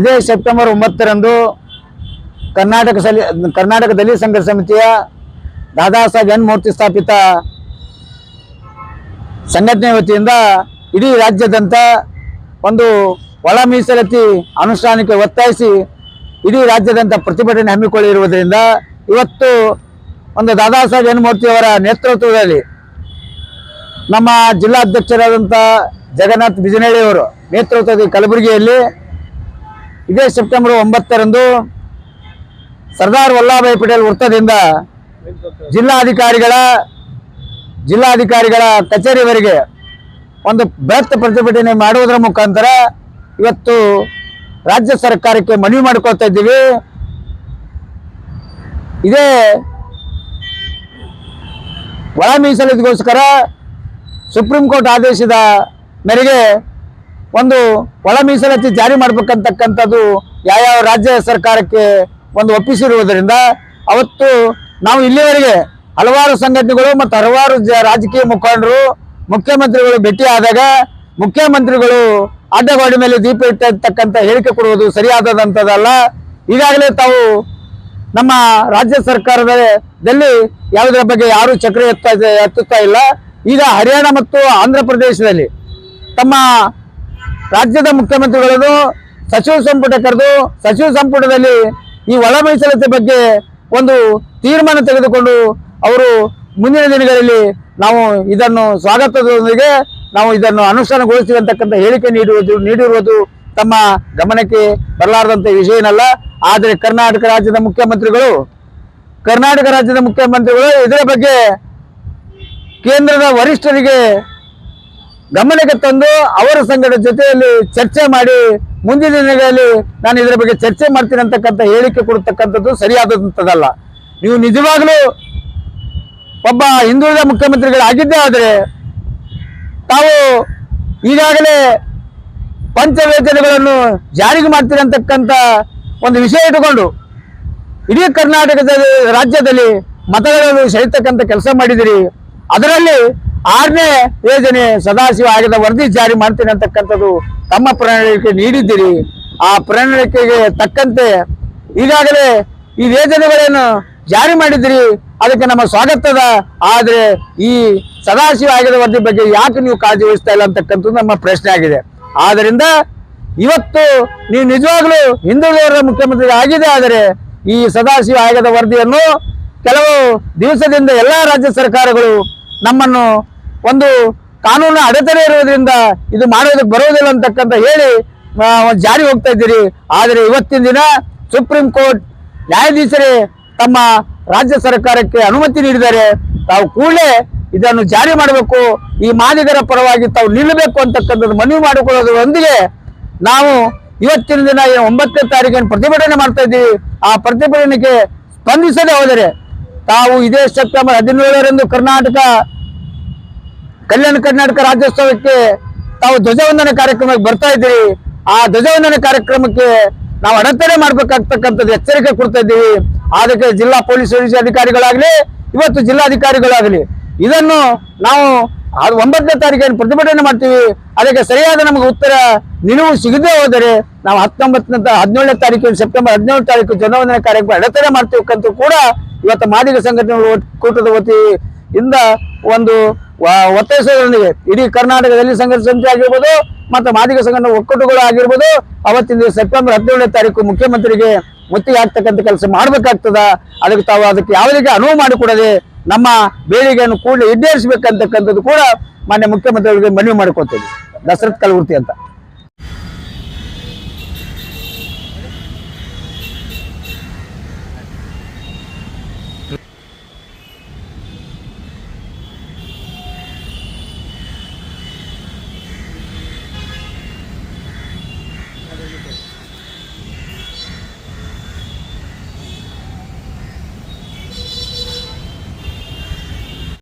ಇದೇ ಸೆಪ್ಟೆಂಬರ್ 9ರಂದು ಕರ್ನಾಟಕ ದಲಿತ ಸಂಘರ್ಷ ಸಮಿತಿಯ ದಾದಾ ಸಾಹೇಬ್ ಎನ್ ಮೂರ್ತಿ ಸ್ಥಾಪಿತ ಸಂಘಟನೆ ವತಿಯಿಂದ ಇಡೀ ರಾಜ್ಯಾದ್ಯಂತ ಒಂದು ಒಳ ಮೀಸಲಾತಿ ಅನುಷ್ಠಾನಕ್ಕೆ ಒತ್ತಾಯಿಸಿ ಇಡೀ ರಾಜ್ಯಾದ್ಯಂತ ಪ್ರತಿಭಟನೆ ಹಮ್ಮಿಕೊಳ್ಳಿರುವುದರಿಂದ ಇವತ್ತು ಒಂದು ದಾದಾ ಸಾಹೇಬ್ ಎನ್ ಮೂರ್ತಿ ಅವರ ನೇತೃತ್ವದಲ್ಲಿ ನಮ್ಮ ಜಿಲ್ಲಾಧ್ಯಕ್ಷರಾದಂಥ ಜಗನ್ನಾಥ್ ಬಿಜನಹಳ್ಳಿ ಅವರು ನೇತೃತ್ವದಲ್ಲಿ ಕಲಬುರಗಿಯಲ್ಲಿ ಇದೇ ಸೆಪ್ಟೆಂಬರ್ 9ರಂದು ಸರ್ದಾರ್ ವಲ್ಲಭಭಾಯಿ ಪಟೇಲ್ ವೃತ್ತದಿಂದ ಜಿಲ್ಲಾಧಿಕಾರಿಗಳ ಕಚೇರಿವರೆಗೆ ಒಂದು ಬೃಹತ್ ಪ್ರತಿಭಟನೆ ಮಾಡುವುದರ ಮುಖಾಂತರ ಇವತ್ತು ರಾಜ್ಯ ಸರ್ಕಾರಕ್ಕೆ ಮನವಿ ಮಾಡಿಕೊಳ್ತಾ ಇದ್ದೀವಿ. ಇದೇ ಒಳ ಮೀಸಲಾತಿಗೋಸ್ಕರ ಸುಪ್ರೀಂ ಕೋರ್ಟ್ ಆದೇಶದ ಮೇರೆಗೆ ಒಂದು ಒಳ ಮೀಸಲಾತಿ ಜಾರಿ ಮಾಡಬೇಕಂತಕ್ಕಂಥದ್ದು ಯಾವ ರಾಜ್ಯ ಸರ್ಕಾರಕ್ಕೆ ಒಂದು ಒಪ್ಪಿಸಿರುವುದರಿಂದ ಅವತ್ತು ನಾವು ಇಲ್ಲಿವರೆಗೆ ಹಲವಾರು ಸಂಘಟನೆಗಳು ಮತ್ತು ಹಲವಾರು ರಾಜಕೀಯ ಮುಖಂಡರು ಮುಖ್ಯಮಂತ್ರಿಗಳು ಭೇಟಿ ಆದಾಗ ಮುಖ್ಯಮಂತ್ರಿಗಳು ಅಡ್ಡಗೋಡೆ ಮೇಲೆ ದೀಪ ಇಟ್ಟತಕ್ಕಂಥ ಹೇಳಿಕೆ ಕೊಡುವುದು ಸರಿಯಾದಂಥದ್ದಲ್ಲ. ಈಗಾಗಲೇ ತಾವು ನಮ್ಮ ರಾಜ್ಯ ಸರ್ಕಾರದಲ್ಲಿ ಯಾವುದರ ಬಗ್ಗೆ ಯಾರೂ ಚಕ್ರ ಎತ್ತುತ್ತಾ ಇಲ್ಲ. ಈಗ ಹರಿಯಾಣ ಮತ್ತು ಆಂಧ್ರ ಪ್ರದೇಶದಲ್ಲಿ ತಮ್ಮ ರಾಜ್ಯದ ಮುಖ್ಯಮಂತ್ರಿಗಳನ್ನು ಸಚಿವ ಸಂಪುಟ ಕರೆದು ಸಚಿವ ಸಂಪುಟದಲ್ಲಿ ಈ ಒಳ ಮೀಸಲಾತಿ ಬಗ್ಗೆ ಒಂದು ತೀರ್ಮಾನ ತೆಗೆದುಕೊಂಡು ಅವರು ಮುಂದಿನ ದಿನಗಳಲ್ಲಿ ನಾವು ಇದನ್ನು ಸ್ವಾಗತದೊಂದಿಗೆ ನಾವು ಇದನ್ನು ಅನುಷ್ಠಾನಗೊಳಿಸ್ತೀವಿ ಅಂತಕ್ಕಂಥ ಹೇಳಿಕೆ ನೀಡಿರುವುದು ತಮ್ಮ ಗಮನಕ್ಕೆ ಬರಲಾರದಂಥ ವಿಷಯ ಏನಲ್ಲ. ಆದರೆ ಕರ್ನಾಟಕ ರಾಜ್ಯದ ಮುಖ್ಯಮಂತ್ರಿಗಳು ಇದರ ಬಗ್ಗೆ ಕೇಂದ್ರದ ವರಿಷ್ಠರಿಗೆ ಗಮನಕ್ಕೆ ತಂದು ಅವರ ಸಂಘಟನೆ ಜೊತೆಯಲ್ಲಿ ಚರ್ಚೆ ಮಾಡಿ ಮುಂದಿನ ದಿನಗಳಲ್ಲಿ ನಾನು ಇದರ ಬಗ್ಗೆ ಚರ್ಚೆ ಮಾಡ್ತೀನಿ ಅಂತಕ್ಕಂಥ ಹೇಳಿಕೆ ಕೊಡ್ತಕ್ಕಂಥದ್ದು ಸರಿಯಾದಂಥದ್ದಲ್ಲ. ನೀವು ನಿಜವಾಗ್ಲೂ ಒಬ್ಬ ಹಿಂದುಳಿದ ಮುಖ್ಯಮಂತ್ರಿಗಳಾಗಿದ್ದೇ ಆದರೆ ತಾವು ಈಗಾಗಲೇ ಪಂಚವೇತನಗಳನ್ನು ಜಾರಿಗೆ ಮಾಡ್ತೀರಿ ಅಂತಕ್ಕಂಥ ಒಂದು ವಿಷಯ ಇಟ್ಟುಕೊಂಡು ಇಡೀ ಕರ್ನಾಟಕದ ರಾಜ್ಯದಲ್ಲಿ ಮತಗಳನ್ನು ಸೆಳೆತಕ್ಕಂಥ ಕೆಲಸ ಮಾಡಿದಿರಿ. ಅದರಲ್ಲಿ 6ನೇ ಯೋಜನೆ ಸದಾಶಿವ ಆಯೋಗದ ವರದಿ ಜಾರಿ ಮಾಡ್ತೀನಿ ಅಂತಕ್ಕಂಥದ್ದು ತಮ್ಮ ಪ್ರಣಾಳಿಕೆ ನೀಡಿದ್ದೀರಿ. ಆ ಪ್ರಣಾಳಿಕೆಗೆ ತಕ್ಕಂತೆ ಈಗಾಗಲೇ ಈ ಯೋಜನೆಗಳನ್ನು ಜಾರಿ ಮಾಡಿದ್ದೀರಿ, ಅದಕ್ಕೆ ನಮ್ಮ ಸ್ವಾಗತದ. ಆದರೆ ಈ ಸದಾಶಿವ ಆಯೋಗದ ವರದಿ ಬಗ್ಗೆ ಯಾಕೆ ನೀವು ಕಾಳಜಿ ವಹಿಸ್ತಾ ಇಲ್ಲ ಅಂತಕ್ಕಂಥದ್ದು ನಮ್ಮ ಪ್ರಶ್ನೆ ಆಗಿದೆ. ಆದ್ದರಿಂದ ಇವತ್ತು ನೀವು ನಿಜವಾಗ್ಲೂ ಹಿಂದುಳಿದವರ ಮುಖ್ಯಮಂತ್ರಿ ಆಗಿದೆ ಆದರೆ ಈ ಸದಾಶಿವ ಆಯೋಗದ ವರದಿಯನ್ನು ಕೆಲವು ದಿವಸದಿಂದ ಎಲ್ಲ ರಾಜ್ಯ ಸರ್ಕಾರಗಳು ನಮ್ಮನ್ನು ಒಂದು ಕಾನೂನು ಅಡೆತಡೆ ಇರುವುದರಿಂದ ಇದು ಮಾಡೋದಕ್ಕೆ ಬರುವುದಿಲ್ಲ ಅಂತಕ್ಕಂಥ ಹೇಳಿ ಜಾರಿ ಹೋಗ್ತಾ ಇದ್ದೀರಿ. ಆದರೆ ಇವತ್ತಿನ ದಿನ ಸುಪ್ರೀಂ ಕೋರ್ಟ್ ನ್ಯಾಯಾಧೀಶರೇ ತಮ್ಮ ರಾಜ್ಯ ಸರ್ಕಾರಕ್ಕೆ ಅನುಮತಿ ನೀಡಿದ್ದಾರೆ. ತಾವು ಕೂಡಲೇ ಇದನ್ನು ಜಾರಿ ಮಾಡಬೇಕು, ಈ ಮಾದಿಗರ ಪರವಾಗಿ ತಾವು ನಿಲ್ಲಬೇಕು ಅಂತಕ್ಕಂಥದ್ದು ಮನವಿ ಮಾಡಿಕೊಳ್ಳೋದ್ರೊಂದಿಗೆ ನಾವು ಇವತ್ತಿನ ದಿನ 9ನೇ ತಾರೀಕಿನ ಪ್ರತಿಭಟನೆ ಮಾಡ್ತಾ ಇದ್ದೀವಿ. ಆ ಪ್ರತಿಭಟನೆಗೆ ಸ್ಪಂದಿಸದೆ ಹೋದರೆ ತಾವು ಇದೇ ಸೆಪ್ಟೆಂಬರ್ 17ರಂದು ಕಲ್ಯಾಣ ಕರ್ನಾಟಕ ರಾಜ್ಯೋತ್ಸವಕ್ಕೆ ತಾವು ಧ್ವಜವಂದನೆ ಕಾರ್ಯಕ್ರಮಕ್ಕೆ ಬರ್ತಾ ಇದ್ದೀರಿ. ಆ ಧ್ವಜವಂದನೆ ಕಾರ್ಯಕ್ರಮಕ್ಕೆ ನಾವು ಅಡೆತಡೆ ಮಾಡ್ಬೇಕಾಗ್ತಕ್ಕಂಥದ್ದು ಎಚ್ಚರಿಕೆ ಕೊಡ್ತಾ ಇದ್ದೀವಿ. ಅದಕ್ಕೆ ಜಿಲ್ಲಾ ಪೊಲೀಸ್ ಅಧಿಕಾರಿಗಳಾಗಲಿ ಇವತ್ತು ಜಿಲ್ಲಾಧಿಕಾರಿಗಳಾಗಲಿ ಇದನ್ನು ನಾವು 9ನೇ ತಾರೀಕಿನ ಪ್ರತಿಭಟನೆ ಮಾಡ್ತೀವಿ. ಅದಕ್ಕೆ ಸರಿಯಾದ ನಮಗೆ ಉತ್ತರ ನಿಲುವು ಸಿಗದೆ ಹೋದರೆ ನಾವು 17ನೇ ತಾರೀಕು ಸೆಪ್ಟೆಂಬರ್ 17ನೇ ತಾರೀಕು ಧ್ವಜವಂದನೆ ಕಾರ್ಯಕ್ರಮ ಅಡೆತಡೆ ಮಾಡ್ತೀವಿ ಕೂಡ ಇವತ್ತು ಮಾದಿಗ ಸಂಘಟನೆಗಳು ಒಕ್ಕೂಟದ ವತಿಯಿಂದ ಒಂದು ಒತ್ತಾಯಿಸೋದ್ರೊಂದಿಗೆ ಇಡೀ ಕರ್ನಾಟಕದಲ್ಲಿ ಸಂಘರ್ಷ ಸಮಿತಿ ಆಗಿರ್ಬೋದು ಮತ್ತು ಮಾದಿಗ ಸಂಘಟನೆ ಒಕ್ಕೂಟಗಳು ಆಗಿರ್ಬೋದು ಅವತ್ತಿನ ಸೆಪ್ಟೆಂಬರ್ 17ನೇ ತಾರೀಕು ಮುಖ್ಯಮಂತ್ರಿಗೆ ಮುತ್ತಿಗೆ ಹಾಕ್ತಕ್ಕಂಥ ಕೆಲಸ ಮಾಡಬೇಕಾಗ್ತದ. ಅದಕ್ಕೆ ಯಾವುದೇ ಅನುವು ಮಾಡಿಕೊಡದೆ ನಮ್ಮ ಬೇಡಿಕೆಯನ್ನು ಕೂಡಲೇ ಈಡೇರಿಸಬೇಕಂತಕ್ಕಂಥದ್ದು ಕೂಡ ಮಾನ್ಯ ಮುಖ್ಯಮಂತ್ರಿಗಳಿಗೆ ಮನವಿ ಮಾಡಿಕೊಳ್ತೇವೆ. ದಶರಥ್ ಕಲಗುರ್ತಿ ಅಂತ.